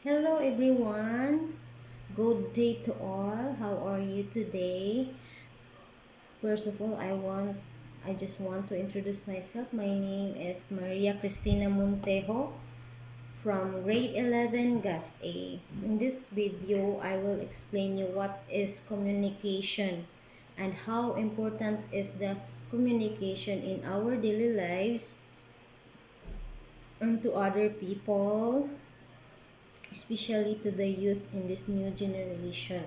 Hello everyone. Good day to all. How are you today? First of all, I just want to introduce myself. My name is Maria Cristina Montejo from grade 11 GAS A. In this video, I will explain you what is communication and how important is the communication in our daily lives and to other people, especially to the youth in this new generation.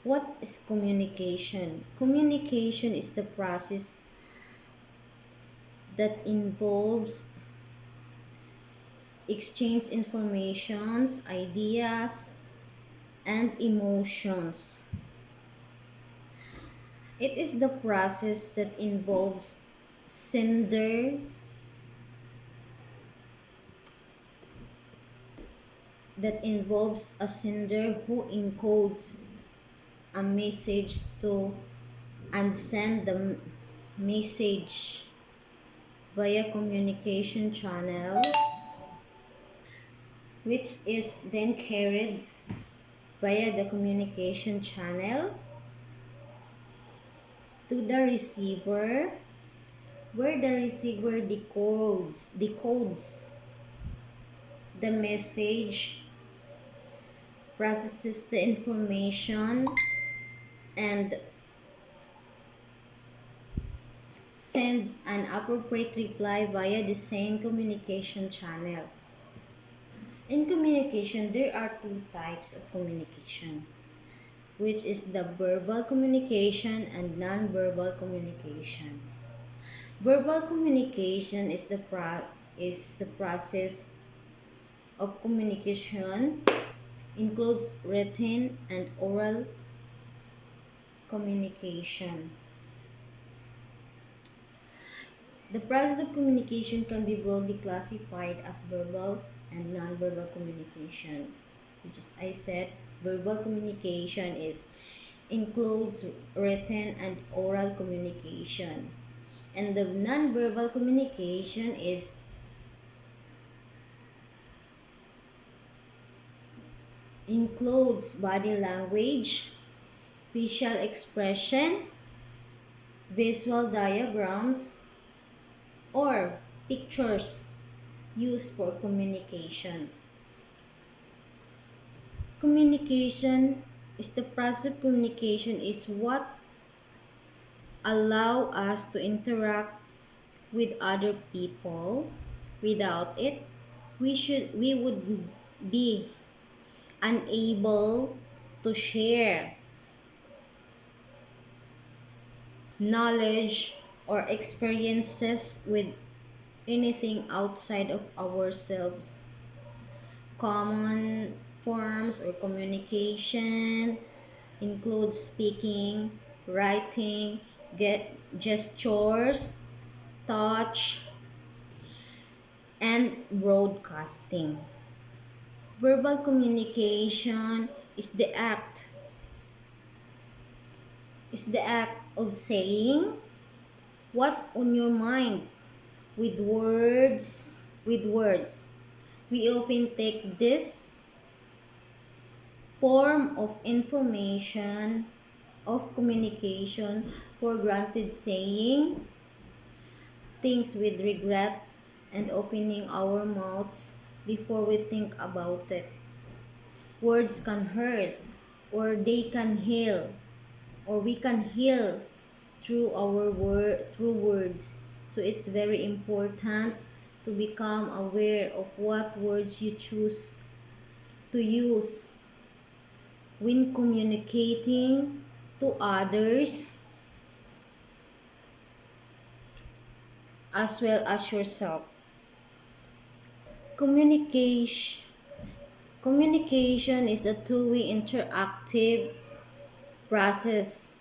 What is communication? Communication is the process that involves exchange informations, ideas, and emotions. It is the process that involves sender a sender who encodes a message to and send the message via communication channel, which is then carried via the communication channel to the receiver, where the receiver decodes the message, processes the information, and sends an appropriate reply via the same communication channel. In communication, there are two types of communication, which is the verbal communication and non-verbal communication. Verbal communication is the process of communication, includes written and oral communication. The process of communication can be broadly classified as verbal and non-verbal communication, which is I said verbal communication is includes written and oral communication, and the non-verbal communication is includes body language, facial expression, visual diagrams, or pictures used for communication. Communication is the process of communication is what allow us to interact with other people. Without it, we would be unable to share knowledge or experiences with anything outside of ourselves. Common forms or communication include speaking, writing, gestures, touch, and broadcasting. Verbal communication is the act of saying what's on your mind with words. We often take this form of information of communication for granted, saying things with regret and opening our mouths before we think about it. Words can hurt, or they can heal, or we can heal through words. So it's very important to become aware of what words you choose to use when communicating to others as well as yourself. Communication Communication is a two-way interactive process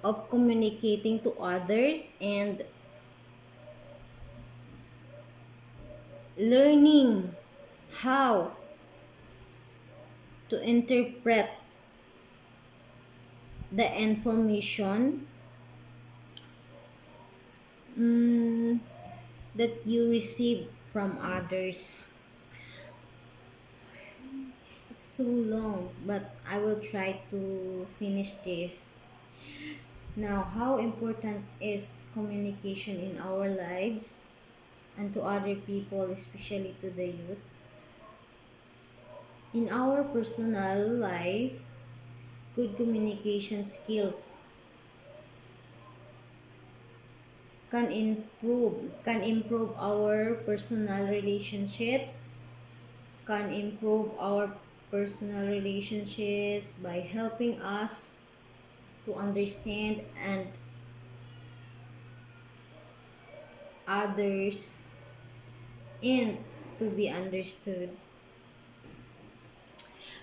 of communicating to others and learning how to interpret the information that you receive from others. It's too long, but I will try to finish this. Now, how important is communication in our lives and to other people, especially to the youth? In our personal life, good communication skills can improve our personal relationships, can improve our personal relationships by helping us to understand and others and to be understood.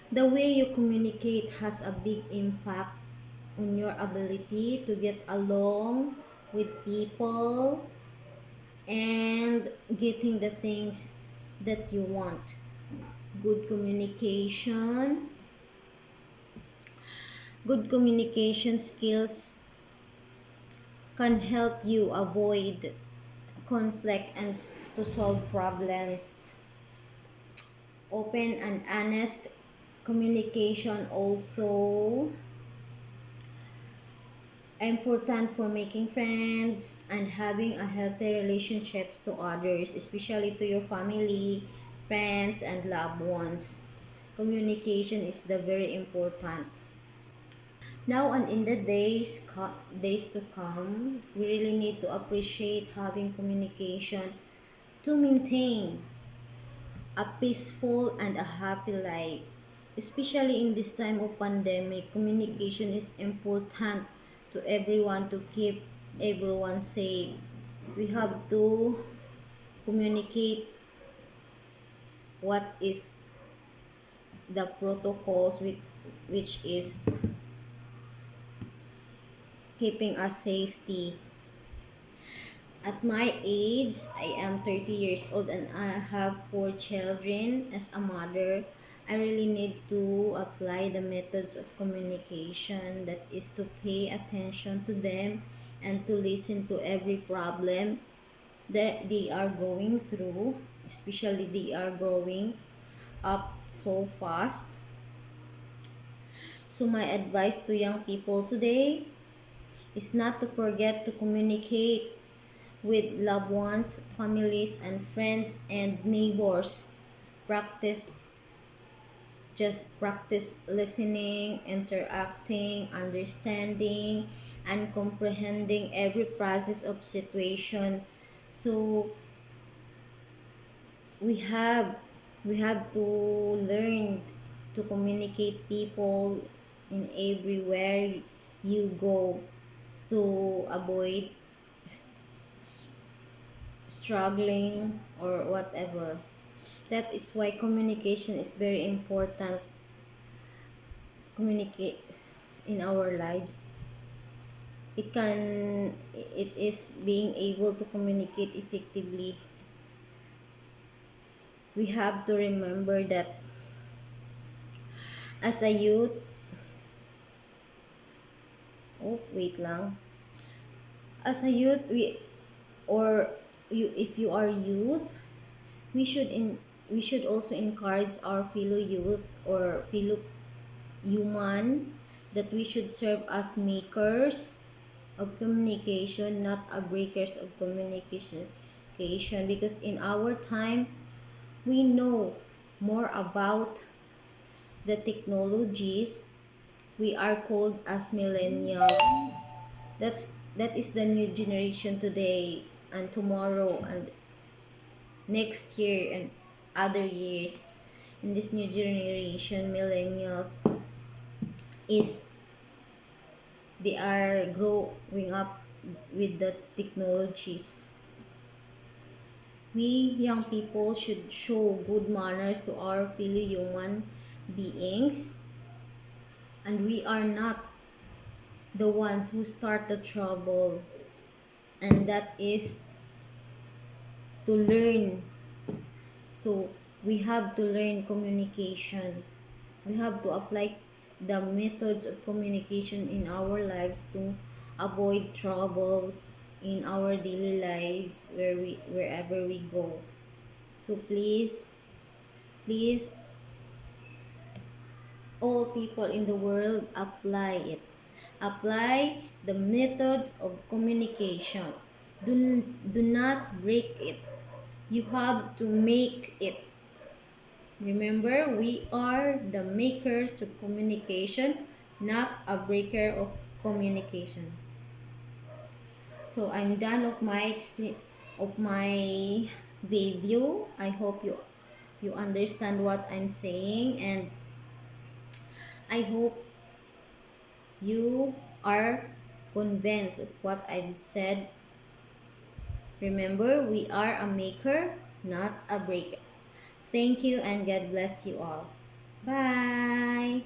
The way you communicate has a big impact on your ability to get along with people and getting the things that you want. Good communication, good communication skills can help you avoid conflict and to solve problems. Open and honest communication also important for making friends and having a healthy relationships to others, especially to your family, friends, and loved ones. Communication is the very important. Now and in the days to come, we really need to appreciate having communication to maintain a peaceful and a happy life. Especially in this time of pandemic, communication is important to everyone to keep everyone safe. We have to communicate what is the protocols with which is keeping us safety. At my age, I am 30 years old and I have four children. As a mother, I really need to apply the methods of communication, that is to pay attention to them and to listen to every problem that they are going through, especially they are growing up so fast. So my advice to young people today is not to forget to communicate with loved ones, families, and friends and neighbors. Practice, just practice listening, interacting, understanding, and comprehending every process of situation. So we have we have to learn to communicate people in everywhere you go to avoid struggling or whatever. That is why communication is very important. Communicate in our lives. It is being able to communicate effectively. We have to remember that as a youth, oh wait lang. As a youth, or if you are youth, we should in we should also encourage our fellow youth or fellow human that we should serve as makers of communication, not a breakers of communication. Because in our time, we know more about the technologies. We are called as millennials. That is the new generation today and tomorrow and next year and other years. In this new generation, millennials is they are growing up with the technologies. We young people should show good manners to our fellow human beings, and we are not the ones who start the trouble, and that is to learn. So we have to learn communication. We have to apply the methods of communication in our lives to avoid trouble in our daily lives wherever we go. So please, all people in the world apply it. Apply the methods of communication. Do not break it. You have to make it. Remember, we are the makers of communication, not a breaker of communication. So I'm done of my video. I hope you understand what I'm saying, and I hope you are convinced of what I've said. Remember, we are a maker, not a breaker. Thank you and God bless you all. Bye.